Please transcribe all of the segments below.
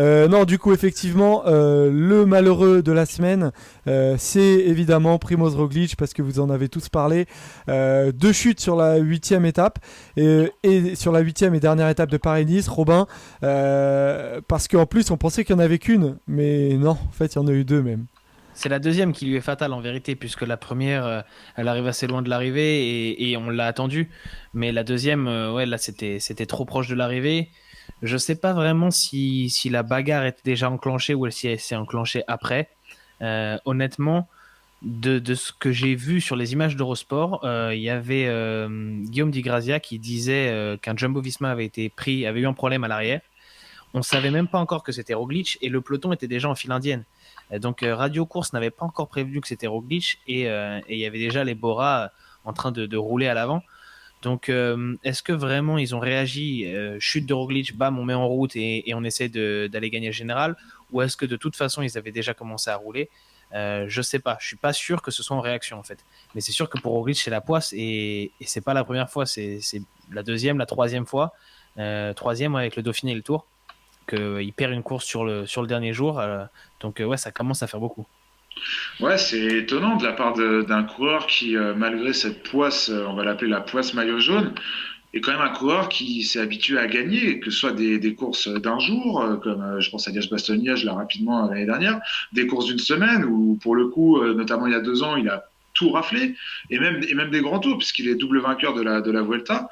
Non, du coup, effectivement, le malheureux de la semaine, c'est évidemment Primoz Roglic, parce que vous en avez tous parlé. Deux chutes sur la 8e étape, et sur la 8e et dernière étape de Paris-Nice, Robin, parce qu'en plus, on pensait qu'il n'y en avait qu'une, mais non, en fait, il y en a eu deux même. C'est la deuxième qui lui est fatale en vérité, puisque la première, elle arrive assez loin de l'arrivée et on l'a attendue. Mais la deuxième, ouais, là, c'était trop proche de l'arrivée. Je sais pas vraiment si la bagarre était déjà enclenchée ou si elle s'est enclenchée après. Honnêtement, de ce que j'ai vu sur les images d'Eurosport, il y avait Guillaume Di Grazia qui disait qu'un Jumbo-Visma avait eu un problème à l'arrière. On savait même pas encore que c'était Roglic et le peloton était déjà en file indienne. Donc Radio Course n'avait pas encore prévenu que c'était Roglic et il y avait déjà les Bora en train de rouler à l'avant. Donc est-ce que vraiment ils ont réagi, chute de Roglic, bam, on met en route et on essaie d'aller gagner le général, ou est-ce que de toute façon ils avaient déjà commencé à rouler? Je sais pas, je suis pas sûr que ce soit en réaction en fait. Mais c'est sûr que pour Roglic c'est la poisse et c'est pas la première fois, c'est la deuxième, la troisième fois, troisième avec le Dauphiné et le Tour qu'il perd une course sur le dernier jour. Donc, ouais, ça commence à faire beaucoup. Ouais, c'est étonnant de la part d'un coureur qui, malgré cette poisse, on va l'appeler la poisse maillot jaune, est quand même un coureur qui s'est habitué à gagner, que ce soit des courses d'un jour, comme je pense à Liège-Bastogne-Liège là rapidement l'année dernière, des courses d'une semaine, où pour le coup, notamment il y a 2 ans, il a tout raflé, et même des grands tours, puisqu'il est double vainqueur de la Vuelta.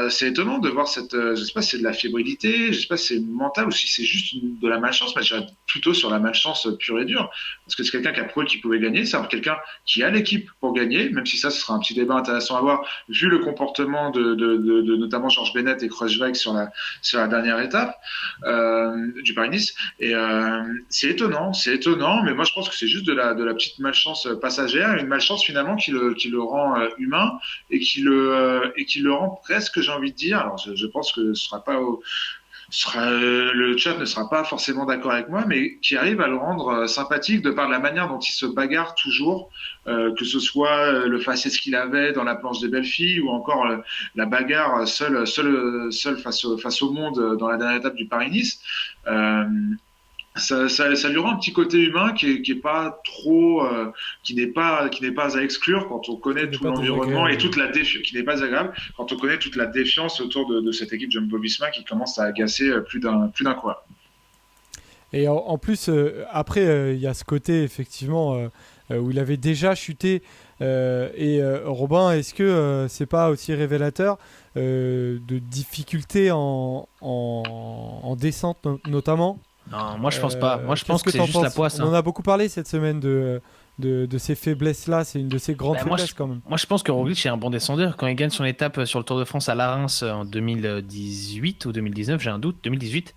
C'est étonnant de voir cette. Je sais pas si c'est de la fébrilité, je sais pas si c'est mental ou si c'est juste de la malchance, mais j'irais plutôt sur la malchance pure et dure. Parce que c'est quelqu'un qui a prouvé qu'il pouvait gagner, c'est quelqu'un qui a l'équipe pour gagner, même si ça, ce sera un petit débat intéressant à voir, vu le comportement de notamment Georges Bennett et Kreuzweig sur la dernière étape du Paris-Nice. Et c'est étonnant, mais moi je pense que c'est juste de la petite malchance passagère, une malchance finalement qui le rend humain et qui le rend presque, j'ai envie de dire, alors je pense que le chat ne sera pas forcément d'accord avec moi, mais qui arrive à le rendre sympathique de par la manière dont il se bagarre toujours, que ce soit le facet qu'il avait dans la planche des belles filles ou encore la bagarre seul face au monde dans la dernière étape du Paris-Nice. Euh, ça lui rend un petit côté humain qui est pas trop, qui n'est pas à exclure quand on Qui connaît n'est tout pas l'environnement et désagréable. toute la défiance, qui n'est pas agréable quand on connaît toute la défiance autour de cette équipe Jumbo-Visma qui commence à agacer plus d'un coureur. Et en plus, après, il y a ce côté, effectivement, où il avait déjà chuté. Robin, est-ce que c'est pas aussi révélateur de difficultés en descente, notamment? Non, moi, je pense pas. Moi, je Qu'est-ce pense que que c'est t'en juste la penses? poisse, On hein. en a beaucoup parlé cette semaine de ces faiblesses-là. C'est une de ses grandes Ben, moi, je, faiblesses, quand même. moi, je pense que Roglic est un bon descendeur. Quand il gagne son étape sur le Tour de France à Reims en 2018 ou 2019, j'ai un doute, 2018.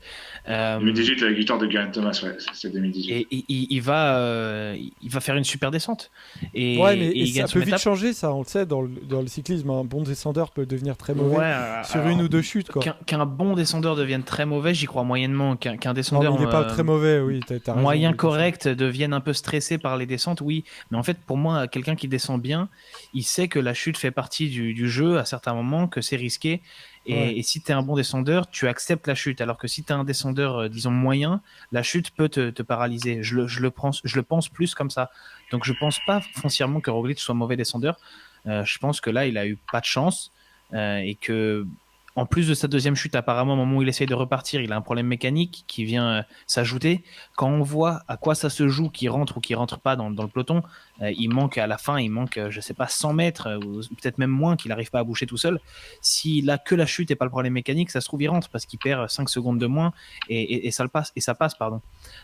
Euh, 2018, la victoire de Geraint Thomas, ouais, c'est 2018. et il va faire une super descente. Ouais, Et, mais et il ça gagne peut son vite étape. changer, ça, on le sait, dans le cyclisme. Un bon descendeur peut devenir très Ouais, mauvais sur une alors ou deux chutes, quoi. qu'un bon descendeur devienne très mauvais, j'y crois moyennement. Qu'un Non, mais descendeur il n'est pas très mauvais, oui, t'as raison moyen de dire ça. correct devienne un peu stressé par les descentes, oui. Mais en fait, pour moi, quelqu'un qui descend bien, il sait que la chute fait partie du jeu à certains moments, que c'est risqué. Ouais. Et si tu es un bon descendeur, tu acceptes la chute. Alors que si tu es un descendeur, disons, moyen, la chute peut te paralyser. Je le pense plus comme ça. Donc je pense pas foncièrement que Roglic soit mauvais descendeur. Je pense que là, il a eu pas de chance. Et que en plus de sa deuxième chute, apparemment, au moment où il essaye de repartir, il a un problème mécanique qui vient s'ajouter. Quand on voit à quoi ça se joue, qui rentre ou qui rentre pas dans le peloton, il manque à la fin, je sais pas, 100 mètres, ou peut-être même moins, qu'il n'arrive pas à boucher tout seul. S'il a que la chute et pas le problème mécanique, ça se trouve, il rentre parce qu'il perd 5 secondes de moins et ça le passe, et ça passe, pardon.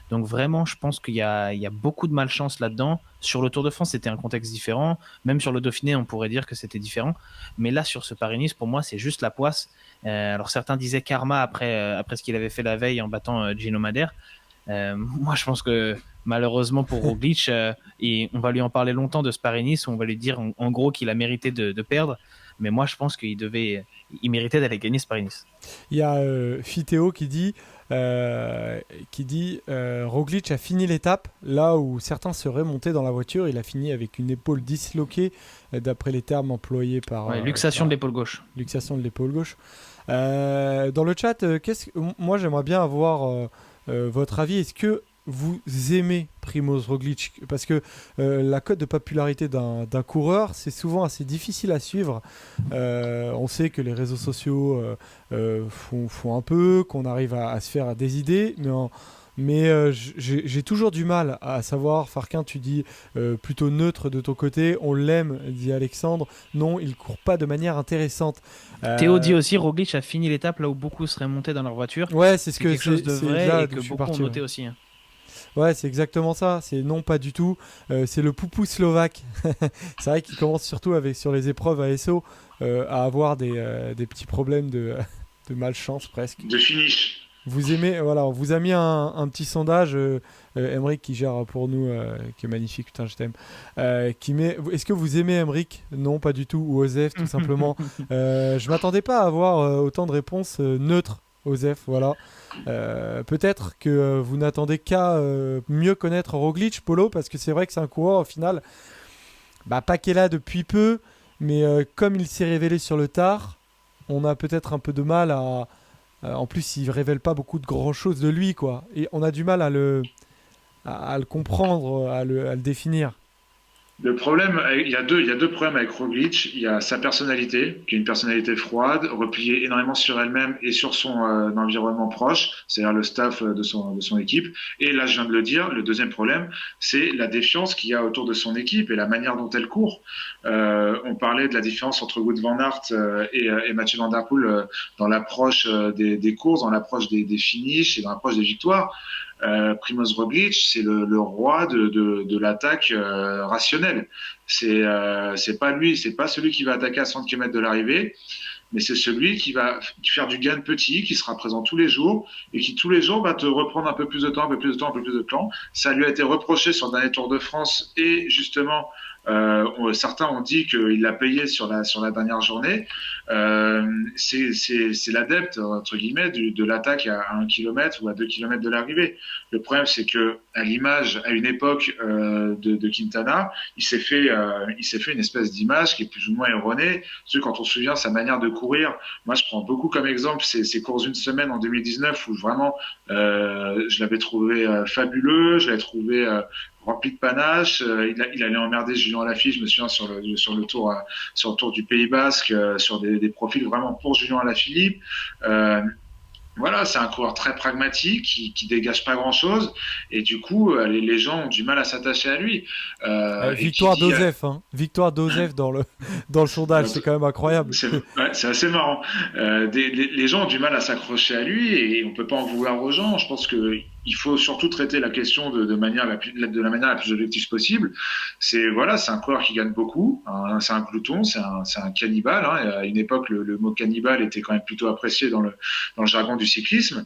Donc vraiment, je pense qu'il y a beaucoup de malchance là-dedans. Sur le Tour de France, c'était un contexte différent. Même sur le Dauphiné, on pourrait dire que c'était différent. Mais là, sur ce Paris-Nice, pour moi, c'est juste la poisse. Alors certains disaient karma après ce qu'il avait fait la veille en battant Gino Madère. Moi, je pense que malheureusement pour Roglic, et on va lui en parler longtemps de ce Paris-Nice, on va lui dire en gros qu'il a mérité de perdre. Mais moi, je pense il méritait d'aller gagner ce Paris-Nice. Il y a Fitéo qui dit Roglic a fini l'étape là où certains seraient montés dans la voiture. Il a fini avec une épaule disloquée, d'après les termes employés Ouais, luxation de l'épaule gauche. luxation de l'épaule gauche. Dans le chat, moi j'aimerais bien avoir votre avis. Est-ce que vous aimez Primoz Roglic? Parce que la cote de popularité d'un coureur, c'est souvent assez difficile à suivre. On sait que les réseaux sociaux font un peu, qu'on arrive à se faire des idées, mais j'ai toujours du mal à savoir. Farquin, tu dis plutôt neutre de ton côté. On l'aime, dit Alexandre. Non, il court pas de manière intéressante. Théo dit aussi Roglic a fini l'étape là où beaucoup seraient montés dans leur voiture. Ouais, c'est quelque chose de vrai là et d'où que je suis beaucoup parti, ont noté ouais. aussi. Hein. Ouais, c'est exactement ça. C'est non, pas du tout. C'est le poupou slovaque. C'est vrai qu'il commence surtout sur les épreuves à SO à avoir des petits problèmes de malchance presque. De finish. Vous aimez, voilà, on vous a mis un petit sondage, Emric qui gère pour nous, qui est magnifique, putain, je t'aime. Est-ce que vous aimez Emric? Non, pas du tout, ou Osef, tout simplement. Je m'attendais pas à avoir autant de réponses neutres, Osef, voilà. Peut-être que vous n'attendez qu'à mieux connaître Roglic, Polo, parce que c'est vrai que c'est un coureur au final, pas qu'il est là depuis peu, mais comme il s'est révélé sur le tard, on a peut-être un peu de mal à. En plus, il révèle pas beaucoup de grand chose de lui, quoi. Et on a du mal à le comprendre, à le définir. Le problème, il y a deux problèmes avec Roglic. Il y a sa personnalité, qui est une personnalité froide, repliée énormément sur elle-même et sur son environnement proche, c'est-à-dire le staff de son équipe. Et là, je viens de le dire, le deuxième problème, c'est la défiance qu'il y a autour de son équipe et la manière dont elle court. On parlait de la différence entre Wout van Aert et Mathieu Van Der Poel dans l'approche des courses, dans l'approche des finishes et dans l'approche des victoires. Primoz Roglic, c'est le roi de l'attaque rationnelle. C'est pas lui, c'est pas celui qui va attaquer à 100 km de l'arrivée, mais c'est celui qui va faire du gain petit, qui sera présent tous les jours et qui tous les jours va te reprendre un peu plus de temps, un peu plus de temps, un peu plus de temps. Ça lui a été reproché sur le dernier Tour de France et justement certains ont dit qu'il l'a payé sur la dernière journée. C'est l'adepte entre guillemets de l'attaque à 1 km ou à 2 km de l'arrivée. Le problème, c'est que à l'image, à une époque de Quintana, il s'est fait une espèce d'image qui est plus ou moins erronée. Parce que quand on se souvient sa manière de courir, moi je prends beaucoup comme exemple ses courses d'une semaine en 2019 où vraiment je l'avais trouvé fabuleux, je l'avais trouvé rempli de panache. Il allait emmerder Julien Alaphilippe, je me souviens sur le tour du Pays Basque, sur des profils vraiment pour Julien Alaphilippe. Voilà, c'est un coureur très pragmatique qui dégage pas grand chose et du coup les gens ont du mal à s'attacher à lui. Victoire d'Osef, hein. Victoire d'Osef dans le sondage, c'est quand même incroyable. C'est assez marrant. Les gens ont du mal à s'accrocher à lui et on peut pas en vouloir aux gens. Je pense que il faut surtout traiter la question de la manière la plus objective possible. C'est un coureur qui gagne beaucoup, hein, c'est un glouton, c'est un cannibale. Hein. À une époque, le mot cannibale était quand même plutôt apprécié dans le jargon du cyclisme.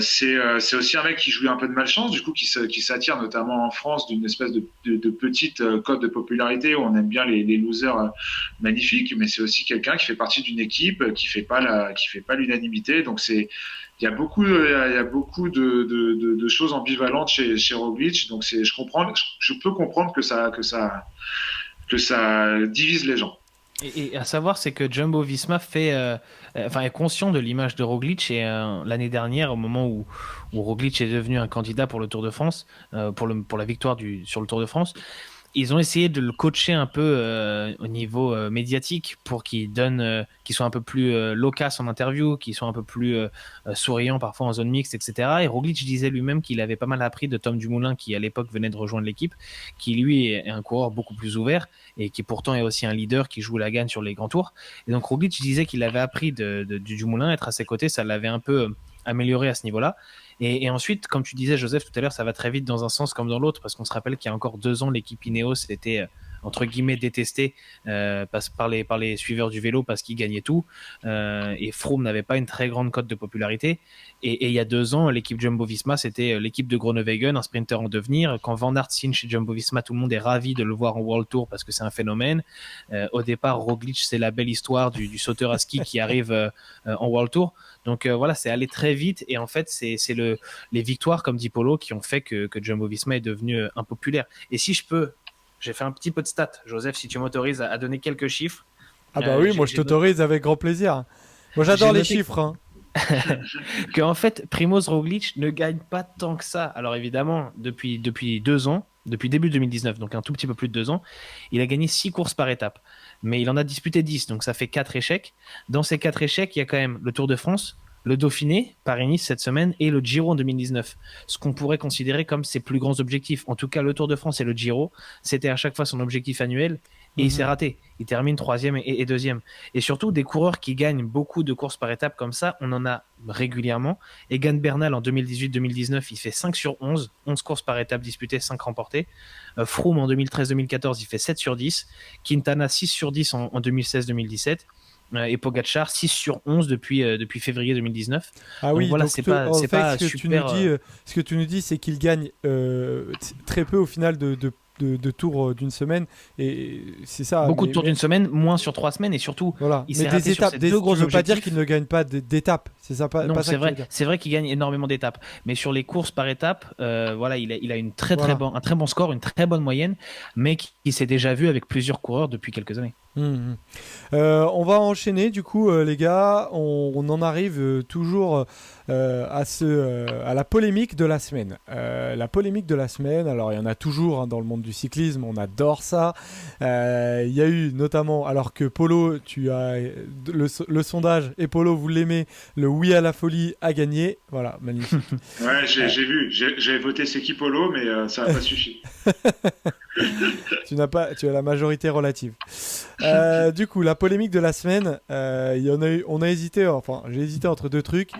C'est aussi un mec qui jouit un peu de malchance, du coup, qui s'attire notamment en France d'une espèce de petite cote de popularité où on aime bien les losers magnifiques, mais c'est aussi quelqu'un qui fait partie d'une équipe qui fait pas l'unanimité. Donc il y a beaucoup de choses ambivalentes chez Roglic, donc je peux comprendre que ça divise les gens. Et à savoir, c'est que Jumbo Visma est conscient de l'image de Roglic et l'année dernière, au moment où Roglic est devenu un candidat pour le Tour de France, pour la victoire sur le Tour de France, ils ont essayé de le coacher un peu au niveau médiatique pour qu'il soit un peu plus loquace en interview, qu'il soit un peu plus souriant parfois en zone mixte, etc. Et Roglic disait lui-même qu'il avait pas mal appris de Tom Dumoulin, qui à l'époque venait de rejoindre l'équipe, qui lui est un coureur beaucoup plus ouvert et qui pourtant est aussi un leader qui joue la gagne sur les grands tours. Et donc Roglic disait qu'il avait appris du Dumoulin, être à ses côtés, ça l'avait un peu amélioré à ce niveau-là. Et ensuite, comme tu disais, Joseph, tout à l'heure, ça va très vite dans un sens comme dans l'autre, parce qu'on se rappelle qu'il y a encore 2 ans, l'équipe Ineos était entre guillemets détestée par les suiveurs du vélo parce qu'ils gagnaient tout. Et Froome n'avait pas une très grande cote de popularité. Et il y a 2 ans, l'équipe Jumbo-Visma, c'était l'équipe de Groenewegen, un sprinter en devenir. Quand Van Aert signe chez Jumbo-Visma, tout le monde est ravi de le voir en World Tour parce que c'est un phénomène. Au départ, Roglic, c'est la belle histoire du sauteur à ski qui arrive en World Tour. Donc voilà, c'est allé très vite et en fait, c'est les victoires, comme dit Polo, qui ont fait que Jumbo-Visma est devenu impopulaire. Et si je peux, j'ai fait un petit peu de stats. Joseph, si tu m'autorises à donner quelques chiffres. Ah bah oui, moi je t'autorise avec grand plaisir. Moi j'adore les chiffres. Hein. que en fait, Primoz Roglic ne gagne pas tant que ça. Alors évidemment, depuis 2 ans, depuis début 2019, donc un tout petit peu plus de 2 ans, il a gagné 6 courses par étape. Mais il en a disputé 10, donc ça fait 4 échecs. Dans ces 4 échecs, il y a quand même le Tour de France, le Dauphiné, Paris-Nice cette semaine, et le Giro en 2019. Ce qu'on pourrait considérer comme ses plus grands objectifs. En tout cas, le Tour de France et le Giro, c'était à chaque fois son objectif annuel, et il s'est raté. Il termine troisième et deuxième. Et surtout, des coureurs qui gagnent beaucoup de courses par étape comme ça, on en a régulièrement. Egan Bernal en 2018-2019, il fait 5 sur 11, 11 courses par étape disputées, 5 remportées. Froome en 2013-2014, il fait 7 sur 10. Quintana 6 sur 10 en 2016-2017. Et Pogacar 6 sur 11 depuis février 2019. Ah oui, voilà, donc c'est pas ce que super. Ce que tu nous dis, c'est qu'il gagne très peu au final de tours d'une semaine, et c'est ça. Beaucoup de tours d'une semaine, moins sur 3 semaines, et surtout, voilà. il Mais s'est raté des sur étapes, ces deux gros tu veux pas objectifs. dire qu'il ne gagne pas d'étapes, c'est ça pas Non, pas c'est ça que tu veux vrai. dire. C'est vrai qu'il gagne énormément d'étapes, mais sur les courses par étapes, voilà, il a une Voilà. un très bon score, une très bonne moyenne, mais qui s'est déjà vu avec plusieurs coureurs depuis quelques années. On va enchaîner du coup, les gars. On en arrive toujours à la polémique de la semaine. La polémique de la semaine, alors il y en a toujours dans le monde du cyclisme, on adore ça. Il y a eu notamment, alors que Polo, tu as le sondage, et Polo, vous l'aimez, le oui à la folie a gagné. Voilà, magnifique. Ouais, j'ai vu. J'ai voté Seki Polo, mais ça n'a pas suffi. Tu as la majorité relative. Du coup, la polémique de la semaine, on a hésité, enfin, j'ai hésité entre deux trucs.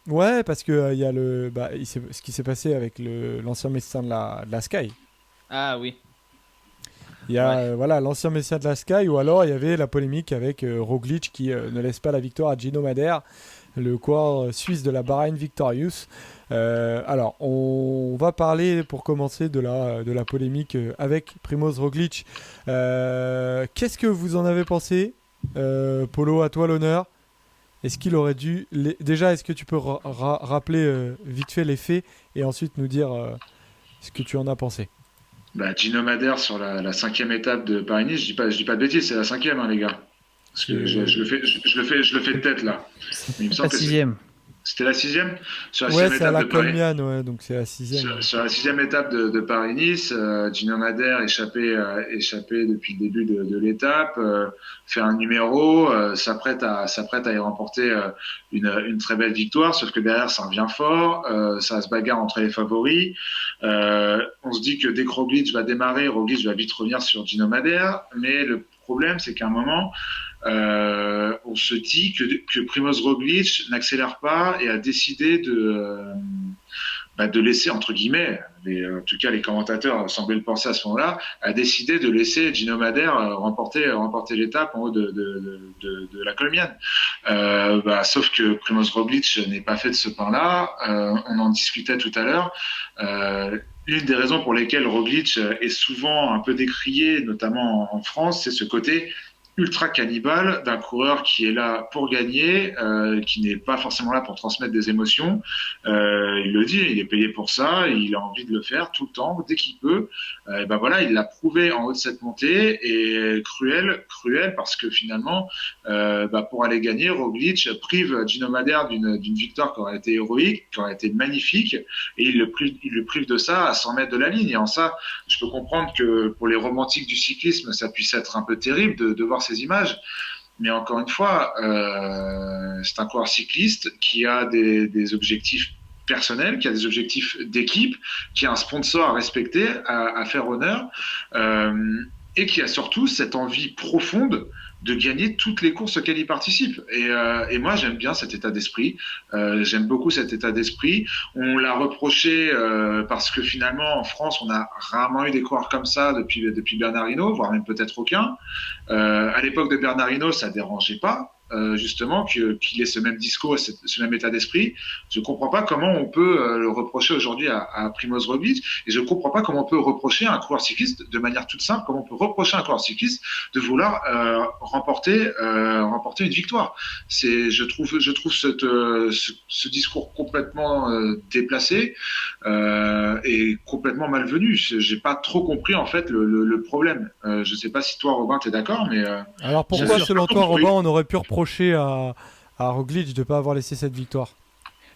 Ouais, parce que il y a ce qui s'est passé avec l'ancien médecin de la Sky. Ah oui. Il y a l'ancien médecin de la Sky, ou alors il y avait la polémique avec Roglic qui ne laisse pas la victoire à Gino Madère, le coureur suisse de la Bahrain Victorious. Alors, on va parler pour commencer de la polémique avec Primoz Roglic. Qu'est-ce que vous en avez pensé, Polo, à toi l'honneur. Est-ce qu'il aurait dû... Déjà, est-ce que tu peux rappeler vite fait les faits et ensuite nous dire ce que tu en as pensé? Bah, Gino Madère sur la 5e étape de Paris-Nice, je dis pas de bêtises, c'est la 5e, hein, les gars. Parce que je le fais de tête là. Mais il me semble La sixième. C'était la 6e sur la Ouais, 6e c'est à étape la de Paris. Colmiane, ouais, donc c'est la 6e. Sur la 6e étape de Paris-Nice, Gino Madère échappé depuis le début de l'étape, fait un numéro, s'apprête à y remporter une très belle victoire, sauf que derrière ça revient fort, ça se bagarre entre les favoris. On se dit que dès que Roglic va démarrer, Roglic va vite revenir sur Gino Madère, mais le problème c'est qu'à un moment, on se dit que Primoz Roglic n'accélère pas et a décidé de laisser, entre guillemets, en tout cas les commentateurs semblaient le penser à ce moment-là, a décidé de laisser Gino Madère remporter l'étape en haut de la Colmiane. Sauf que Primoz Roglic n'est pas fait de ce pain-là. On en discutait tout à l'heure. L'une des raisons pour lesquelles Roglic est souvent un peu décrié, notamment en France, c'est ce côté ultra cannibale d'un coureur qui est là pour gagner, qui n'est pas forcément là pour transmettre des émotions. Il le dit, il est payé pour ça, il a envie de le faire tout le temps, dès qu'il peut. Il l'a prouvé en haut de cette montée, et cruel parce que finalement, pour aller gagner, Roglic prive Gino Madère d'une victoire qui aurait été héroïque, qui aurait été magnifique, et il le prive de ça à 100 mètres de la ligne. Et en ça, je peux comprendre que pour les romantiques du cyclisme, ça puisse être un peu terrible de voir ces images. Mais encore une fois, c'est un coureur cycliste qui a des objectifs personnels, qui a des objectifs d'équipe, qui a un sponsor à respecter, à faire honneur, et qui a surtout cette envie profonde de gagner toutes les courses auxquelles il participe. Et moi, j'aime bien cet état d'esprit. J'aime beaucoup cet état d'esprit. On l'a reproché parce que finalement, en France, on a rarement eu des coureurs comme ça depuis Bernard Hinault, voire même peut-être aucun. À l'époque de Bernard Hinault, ça dérangeait pas. Justement qu'il ait ce même discours et ce même état d'esprit. Je comprends pas comment on peut le reprocher aujourd'hui à Primoz Roglic, et je comprends pas comment on peut reprocher à un coureur cycliste de manière toute simple, comment on peut reprocher à un coureur cycliste de vouloir remporter une victoire. Je trouve ce discours complètement déplacé et complètement malvenu. J'ai pas trop compris en fait le problème. Je sais pas si toi, Robin, t'es d'accord, mais alors pourquoi, selon toi, Robin, on aurait pu reprocher à Roglic de ne pas avoir laissé cette victoire.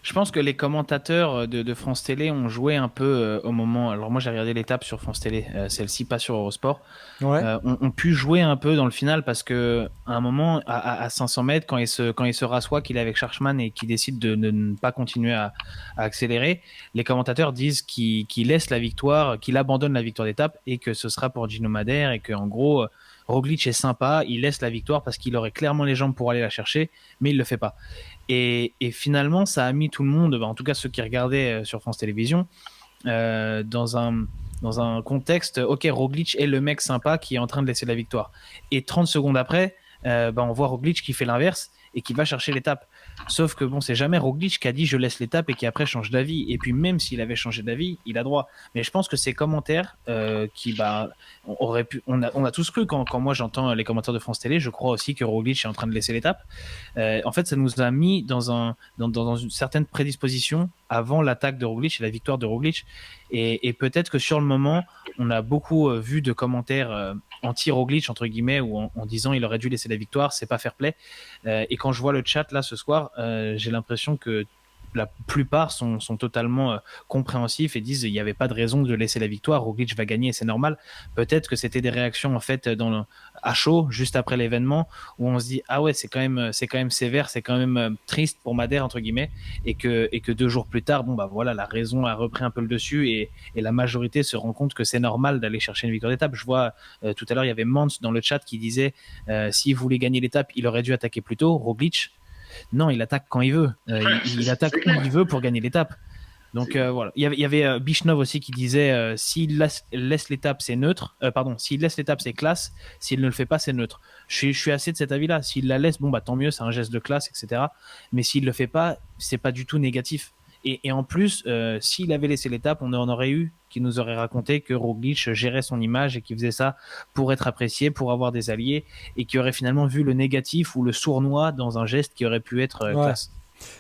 Je pense que les commentateurs de France Télé ont joué un peu au moment. Alors moi j'ai regardé l'étape sur France Télé, celle-ci pas sur Eurosport. Ouais. Ont pu jouer un peu dans le final parce que à un moment à 500 mètres quand il se rassoit qu'il est avec Schachmann et qu'il décide de ne pas continuer à accélérer, les commentateurs disent qu'il laisse la victoire, qu'il abandonne la victoire d'étape et que ce sera pour Gino Madère et que en gros Roglic est sympa, il laisse la victoire parce qu'il aurait clairement les jambes pour aller la chercher, mais il le fait pas. Et finalement, ça a mis tout le monde, en tout cas ceux qui regardaient sur France Télévisions, dans un contexte, ok, Roglic est le mec sympa qui est en train de laisser la victoire. Et 30 secondes après, on voit Roglic qui fait l'inverse et qui va chercher l'étape. Sauf que bon, c'est jamais Roglic qui a dit je laisse l'étape et qui après change d'avis. Et puis même s'il avait changé d'avis, il a droit. Mais je pense que ces commentaires on a tous cru quand moi j'entends les commentaires de France Télé, je crois aussi que Roglic est en train de laisser l'étape. En fait, ça nous a mis dans une certaine prédisposition avant l'attaque de Roglic et la victoire de Roglic. Et peut-être que sur le moment, on a beaucoup vu de commentaires anti-Roglic, entre guillemets, ou en disant il aurait dû laisser la victoire, c'est pas fair play. Et quand je vois le chat là ce soir, j'ai l'impression que la plupart sont totalement compréhensifs et disent il n'y avait pas de raison de laisser la victoire, Roglic va gagner, c'est normal. Peut-être que c'était des réactions en fait à chaud juste après l'événement où on se dit ah ouais c'est quand même sévère, c'est quand même triste pour Madère entre guillemets et que 2 jours plus tard bon bah voilà la raison a repris un peu le dessus et la majorité se rend compte que c'est normal d'aller chercher une victoire d'étape. Je vois tout à l'heure il y avait Mans dans le chat qui disait s'il voulait gagner l'étape il aurait dû attaquer plus tôt. Roglic non, il attaque quand il veut. Il attaque où il veut pour gagner l'étape. Donc voilà. Il y avait Bishnov aussi qui disait s'il laisse l'étape, c'est neutre. S'il laisse l'étape, c'est classe. S'il ne le fait pas, c'est neutre. Je suis assez de cet avis-là. S'il la laisse, bon bah tant mieux, c'est un geste de classe, etc. Mais s'il le fait pas, c'est pas du tout négatif. Et en plus, s'il avait laissé l'étape, on en aurait eu qui nous aurait raconté que Roglic gérait son image et qu'il faisait ça pour être apprécié, pour avoir des alliés, et qui aurait finalement vu le négatif ou le sournois dans un geste qui aurait pu être classe.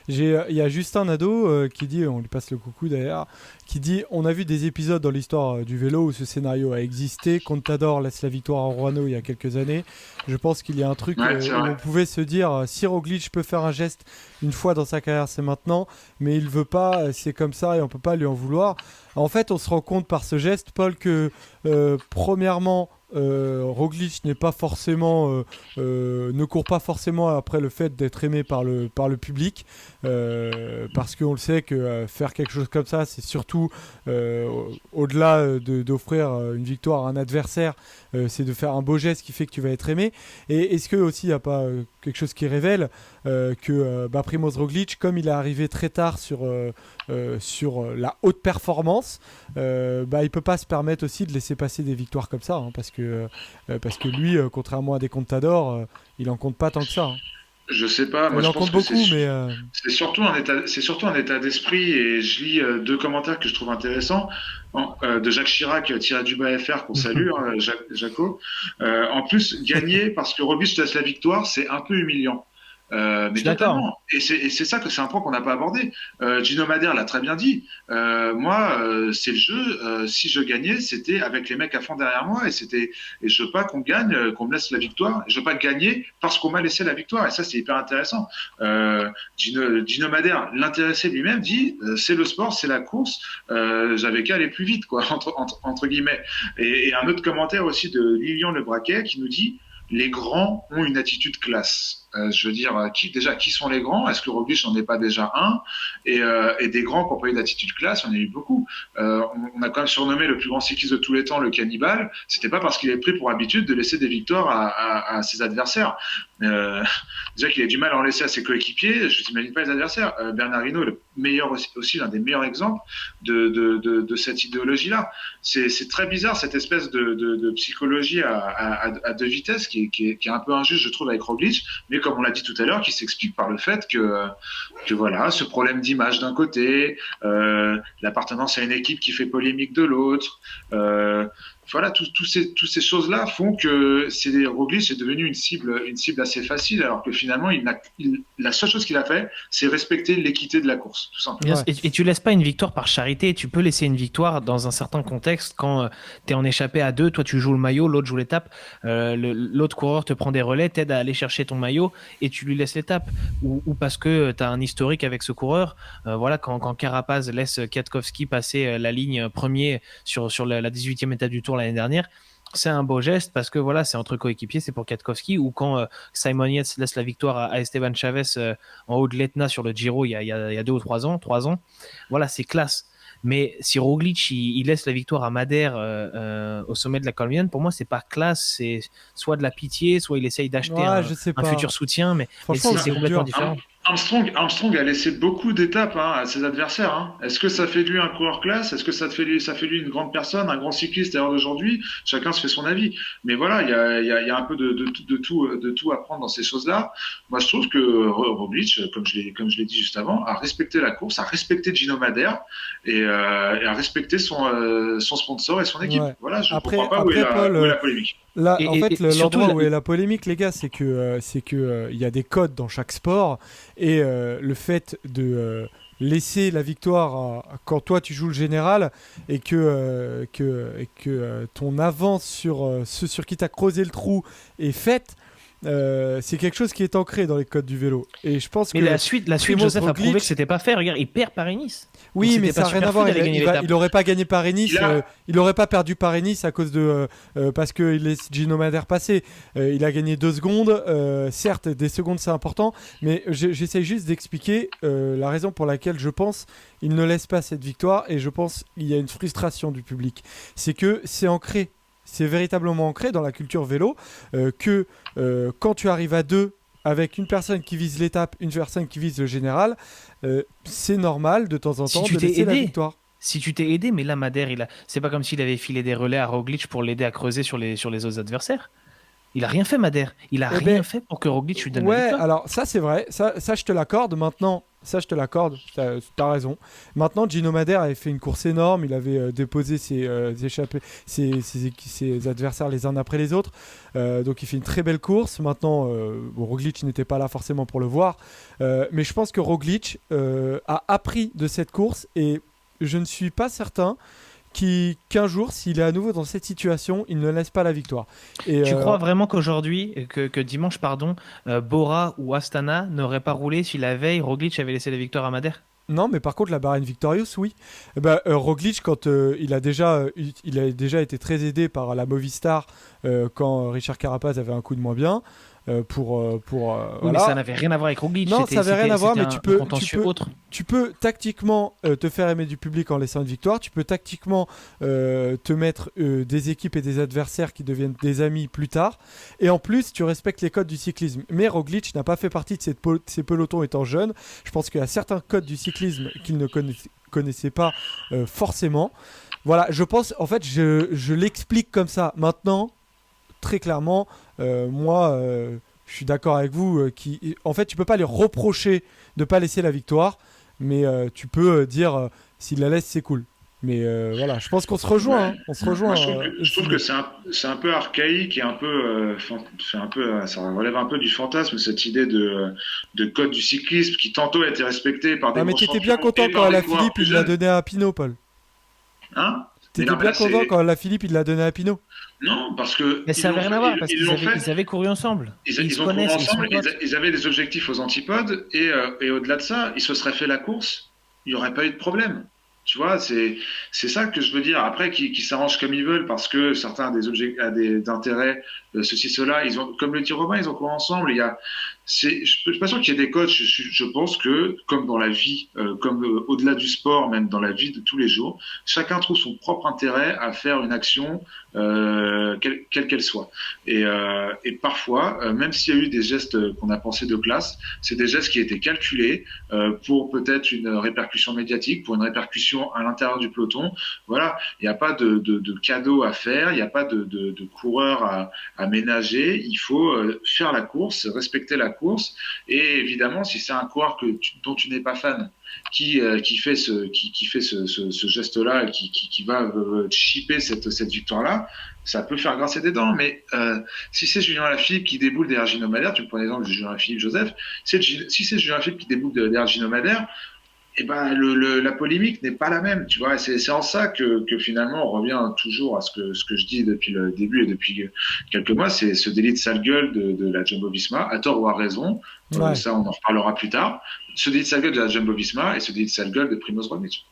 Il y a Justin Nadeau qui dit, on lui passe le coucou d'ailleurs, qui dit on a vu des épisodes dans l'histoire du vélo où ce scénario a existé. Contador laisse la victoire à Ruano il y a quelques années. Je pense qu'il y a un truc où on pouvait se dire si Roglic peut faire un geste une fois dans sa carrière, c'est maintenant, mais il veut pas, c'est comme ça et on peut pas lui en vouloir. En fait, on se rend compte par ce geste, Paul, que premièrement, Roglic n'est pas forcément ne court pas forcément après le fait d'être aimé par le public parce qu'on le sait que faire quelque chose comme ça c'est surtout au-delà d'offrir une victoire à un adversaire, c'est de faire un beau geste qui fait que tu vas être aimé. Et est-ce que aussi il n'y a pas quelque chose qui révèle que Primož Roglic, comme il est arrivé très tard sur la haute performance, il peut pas se permettre aussi de laisser passer des victoires comme ça, hein, parce que lui, contrairement à des Contador, il en compte pas tant que ça. Hein. Je sais pas, moi il je en pense compte que beaucoup, mais c'est surtout un état d'esprit et je lis 2 commentaires que je trouve intéressants de Jacques Chirac, tiré du bas FR qu'on salue, hein, Jaco. En plus, gagner parce que Roglic laisse la victoire, c'est un peu humiliant. Mais totalement. Et c'est ça que c'est un point qu'on n'a pas abordé. Gino Madère l'a très bien dit. Moi, c'est le jeu. Si je gagnais, c'était avec les mecs à fond derrière moi. Et je veux pas qu'on gagne, qu'on me laisse la victoire. Je veux pas gagner parce qu'on m'a laissé la victoire. Et ça, c'est hyper intéressant. Gino Madère, l'intéressé lui-même, dit c'est le sport, c'est la course. J'avais qu'à aller plus vite, quoi, entre guillemets. Et un autre commentaire aussi de Lilian Le Braquet qui nous dit les grands ont une attitude classe. Je veux dire, qui sont les grands? Est-ce que Roglic n'en est pas déjà un? Et des grands qui n'ont pas eu d'attitude classe, on a eu beaucoup. On a quand même surnommé le plus grand cycliste de tous les temps le cannibale. C'était pas parce qu'il est pris pour habitude de laisser des victoires à ses adversaires. Déjà qu'il a du mal à en laisser à ses coéquipiers, je n'imagine pas les adversaires. Bernard Hinault, le meilleur aussi l'un des meilleurs exemples de cette idéologie-là. C'est très bizarre cette espèce de psychologie à 2 vitesses qui est un peu injuste, je trouve, avec Roglic, mais comme on l'a dit tout à l'heure, qui s'explique par le fait que voilà, ce problème d'image d'un côté, l'appartenance à une équipe qui fait polémique de l'autre, voilà, tous ces choses-là font que Roglic est devenu une cible assez facile, alors que finalement, la seule chose qu'il a fait, c'est respecter l'équité de la course, tout simplement. Ouais. Et tu laisses pas une victoire par charité, tu peux laisser une victoire dans un certain contexte quand tu es en échappé à deux, toi tu joues le maillot, l'autre joue l'étape, l'autre coureur te prend des relais, t'aide à aller chercher ton maillot et tu lui laisses l'étape. Ou parce que tu as un historique avec ce coureur, voilà, quand Carapaz laisse Kwiatkowski passer la ligne premier sur la 18e étape du Tour l'année dernière, c'est un beau geste parce que voilà, c'est entre coéquipiers, c'est pour Kwiatkowski. Ou quand Simon Yates laisse la victoire à Esteban Chavez en haut de l'Etna sur le Giro il y a 2 ou 3 ans, voilà, c'est classe. Mais si Roglic il laisse la victoire à Madère au sommet de la Colombienne, pour moi c'est pas classe, c'est soit de la pitié, soit il essaye d'acheter Ouais, je sais un pas. futur soutien, mais Franchement, c'est c'est complètement dur. différent. Armstrong a laissé beaucoup d'étapes à ses adversaires. Est-ce que ça fait de lui un coureur classe? Est-ce que ça fait de lui une grande personne, un grand cycliste à l'heure d'aujourd'hui? Chacun se fait son avis. Mais voilà, il y a un peu de tout à prendre dans ces choses-là. Moi, je trouve que Roglic, comme je l'ai dit juste avant, a respecté la course, a respecté Gino Madère et a respecté son sponsor et son équipe. Ouais. Voilà, je ne Après, comprends pas Paul, où est la polémique. là, Et, en fait, et surtout, l'endroit où est la polémique, les gars, c'est que il y a des codes dans chaque sport et le fait de laisser la victoire quand toi tu joues le général et que ton avance sur ceux sur qui t'as creusé le trou est faite. C'est quelque chose qui est ancré dans les codes du vélo. Et je pense mais que la suite, Primoz Joseph a prouvé Roglic- que c'était pas fait. Regarde, il perd Paris-Nice. oui, Donc, mais c'était ça pas n'a rien super à voir. fou d'aller gagner l'étape. Il aurait pas gagné Paris-Nice. Il a- Il aurait pas perdu Paris-Nice à cause de parce que il laisse Gino Madère passer. Il a gagné 2 secondes. Certes, des secondes c'est important, mais j'essaye juste d'expliquer la raison pour laquelle je pense il ne laisse pas cette victoire et je pense il y a une frustration du public. C'est que c'est ancré. C'est véritablement ancré dans la culture vélo que quand tu arrives à deux avec une personne qui vise l'étape, une personne qui vise le général, c'est normal de temps en Si temps tu de t'es laisser la aidé. victoire. Si tu t'es aidé, mais là, Madère, c'est pas comme s'il avait filé des relais à Roglic pour l'aider à creuser sur les autres adversaires. Il a rien fait, Madère. Il a Eh rien ben, fait pour que Roglic lui donne la ouais, victoire. alors ça c'est vrai, ça je te l'accorde. Maintenant, ça je te l'accorde, t'as raison. Maintenant, Gino Madère avait fait une course énorme, il avait déposé ses adversaires les uns après les autres. Donc il fait une très belle course. Maintenant, Roglic n'était pas là forcément pour le voir. Mais je pense que Roglic a appris de cette course et je ne suis pas certain qu'un jour, s'il est à nouveau dans cette situation, il ne laisse pas la victoire. Et, Tu crois vraiment qu'aujourd'hui, que dimanche, pardon, Bora ou Astana n'auraient pas roulé si la veille Roglic avait laissé la victoire à Madère? Non, mais par contre, la Bahrain Victorious, oui. Roglic, quand il a déjà été très aidé par la Movistar quand Richard Carapaz avait un coup de moins bien. Oui, Voilà. mais ça n'avait rien à voir avec Roglic. Non, ça n'avait rien à voir, mais un contentieux autre. tu peux tactiquement te faire aimer du public en laissant une victoire. Tu peux tactiquement te mettre des équipes et des adversaires qui deviennent des amis plus tard. Et en plus, tu respectes les codes du cyclisme. Mais Roglic n'a pas fait partie de ces pelotons étant jeune. Je pense qu'il y a certains codes du cyclisme qu'il ne connaissait pas forcément. Voilà, je pense, en fait, je l'explique comme ça. Maintenant, très clairement, moi, je suis d'accord avec vous. En fait, tu peux pas lui reprocher de pas laisser la victoire, mais tu peux dire s'il la laisse, c'est cool. Mais voilà, je pense qu'on se rejoint. Hein. On se rejoint. Moi, je trouve que c'est un peu archaïque et un peu, ça relève un peu du fantasme, cette idée de code du cyclisme qui tantôt a été respecté par des Ah, mais grands t'étais bien champions content et quand par la des coureurs Philippe plus il l'a jeunes. donné à Pinot, Paul. Hein? Mais T'étais non, mais bien là, content quand la Philippe il l'a donné à Pinot. non, parce que Mais ça n'avait rien à voir parce ils qu'ils l'ont avaient, fait. ils avaient couru ensemble. Et ils se Ont couru connaissent, ils sont ensemble, potes. ils avaient des objectifs aux antipodes, et au-delà de ça, ils se seraient fait la course, il n'y aurait pas eu de problème. Tu vois, c'est ça que je veux dire. Après, qu'ils s'arrangent comme ils veulent, parce que certains ont des intérêts, ceci, cela. Comme le dit Romain, ils ont couru ensemble. Je suis pas sûr qu'il y ait des coachs. Je pense que, comme dans la vie, au-delà du sport, même dans la vie de tous les jours, chacun trouve son propre intérêt à faire une action, quelle qu'elle soit. Et parfois, même s'il y a eu des gestes qu'on a pensés de classe, c'est des gestes qui étaient calculés pour peut-être une répercussion médiatique, pour une répercussion à l'intérieur du peloton. Voilà, il n'y a pas de cadeau à faire, il n'y a pas de coureur à ménager. Il faut faire la course, respecter la course. Et évidemment, si c'est un coureur dont tu n'es pas fan, qui fait ce geste-là, qui va chipper cette victoire-là, ça peut faire grincer des dents. Mais si c'est Julien Lafilippe qui déboule derrière Gino Madère, tu me prends l'exemple de Julien Lafilippe Joseph, si c'est Julien Lafilippe qui déboule derrière Gino Madère, eh ben, la polémique n'est pas la même, tu vois. C'est en ça que finalement on revient toujours à ce que je dis depuis le début et depuis quelques mois, c'est ce délit de sale gueule de la Jumbo-Visma, à tort ou à raison. Ouais. Ça, on en reparlera plus tard. Ce délit de sale gueule de la Jumbo-Visma et ce délit de sale gueule de Primoz Roglic.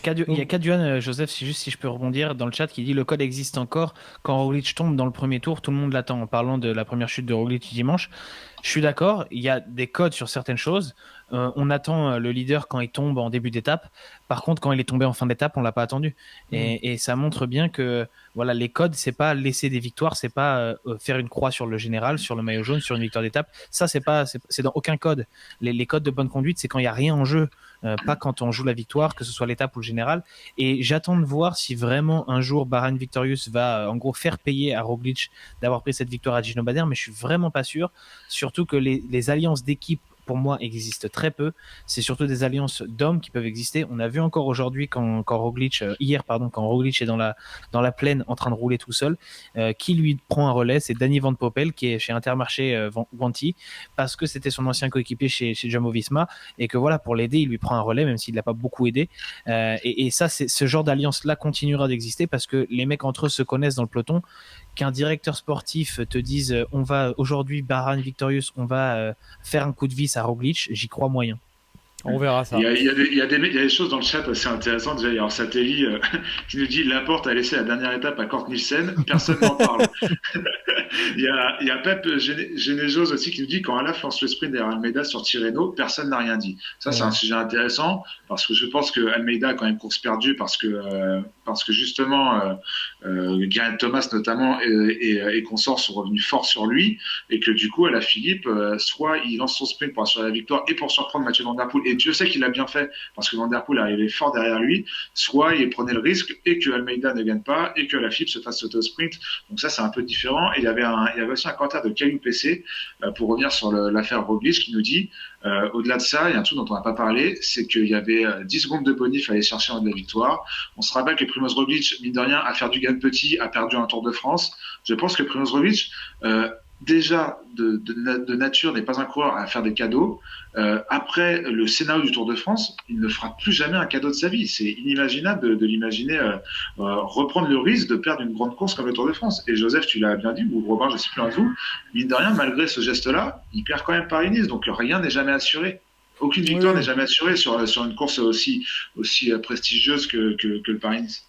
Il y a Caduan, Joseph, si je peux rebondir, dans le chat, qui dit le code existe encore. Quand Roglic tombe dans le premier tour, tout le monde l'attend. En parlant de la première chute de Roglic dimanche, je suis d'accord, il y a des codes sur certaines choses. On attend le leader quand il tombe en début d'étape. Par contre, quand il est tombé en fin d'étape, on l'a pas attendu. Et ça montre bien que voilà, les codes, c'est pas laisser des victoires, c'est pas faire une croix sur le général, sur le maillot jaune, sur une victoire d'étape. Ça, c'est dans aucun code. Les codes de bonne conduite, c'est quand il y a rien en jeu, pas quand on joue la victoire, que ce soit l'étape ou le général. Et j'attends de voir si vraiment un jour Bahrain Victorious va en gros faire payer à Roglic d'avoir pris cette victoire à Gino Madère, mais je suis vraiment pas sûr. Surtout que les alliances d'équipe, pour moi, existent très peu. C'est surtout des alliances d'hommes qui peuvent exister. On a vu encore aujourd'hui quand Roglic, quand Roglic est dans la plaine en train de rouler tout seul, qui lui prend un relais, c'est Danny Van Poppel qui est chez Intermarché Wanty, parce que c'était son ancien coéquipier chez Jumbo-Visma, et que voilà, pour l'aider, il lui prend un relais, même s'il l'a pas beaucoup aidé. Et ça, ce genre d'alliance-là continuera d'exister parce que les mecs entre eux se connaissent dans le peloton. Qu'un directeur sportif te dise on va aujourd'hui Bahrain Victorious, on va faire un coup de vis à Roglic, j'y crois moyen. On verra ça. Il y a des choses dans le chat assez intéressantes. Déjà, il y a Satelli qui nous dit Laporte a laissé la dernière étape à Kort Nielsen, personne n'en parle. Il y a Pep Genéjose aussi qui nous dit quand Alaf lance le sprint derrière Almeida sur Tirreno, personne n'a rien dit. Ça, c'est un sujet intéressant parce que je pense que Almeida a quand même course perdue parce que justement, Geraint Thomas notamment et consorts sont revenus fort sur lui et que du coup, Alaphilippe, soit il lance son sprint pour assurer la victoire et pour surprendre Mathieu Van Der Poel, et Dieu sait qu'il l'a bien fait parce que Van Der Poel arrivait fort derrière lui, soit il prenait le risque et que Almeida ne gagne pas et que Alaphilippe se fasse sauter au sprint. Donc ça, c'est un peu différent. Et il y avait aussi un commentaire de Caillou PC pour revenir sur l'affaire Roglic qui nous dit au-delà de ça, il y a un truc dont on n'a pas parlé, c'est qu'il y avait 10 secondes de bonif à aller chercher en de la victoire. On se rappelle que Primoz Roglic, mine de rien, à faire du gain petit, a perdu un Tour de France. Je pense que Primoz Roglic, déjà de nature, n'est pas un coureur à faire des cadeaux. Après le scénario du Tour de France, il ne fera plus jamais un cadeau de sa vie. C'est inimaginable de l'imaginer reprendre le risque de perdre une grande course comme le Tour de France. Et Joseph, tu l'as bien dit, ou Robin, je ne sais plus un tout, mine de rien, malgré ce geste-là, il perd quand même Paris-Nice, donc rien n'est jamais assuré. Aucune victoire n'est jamais assurée sur une course aussi prestigieuse que le Paris-Nice.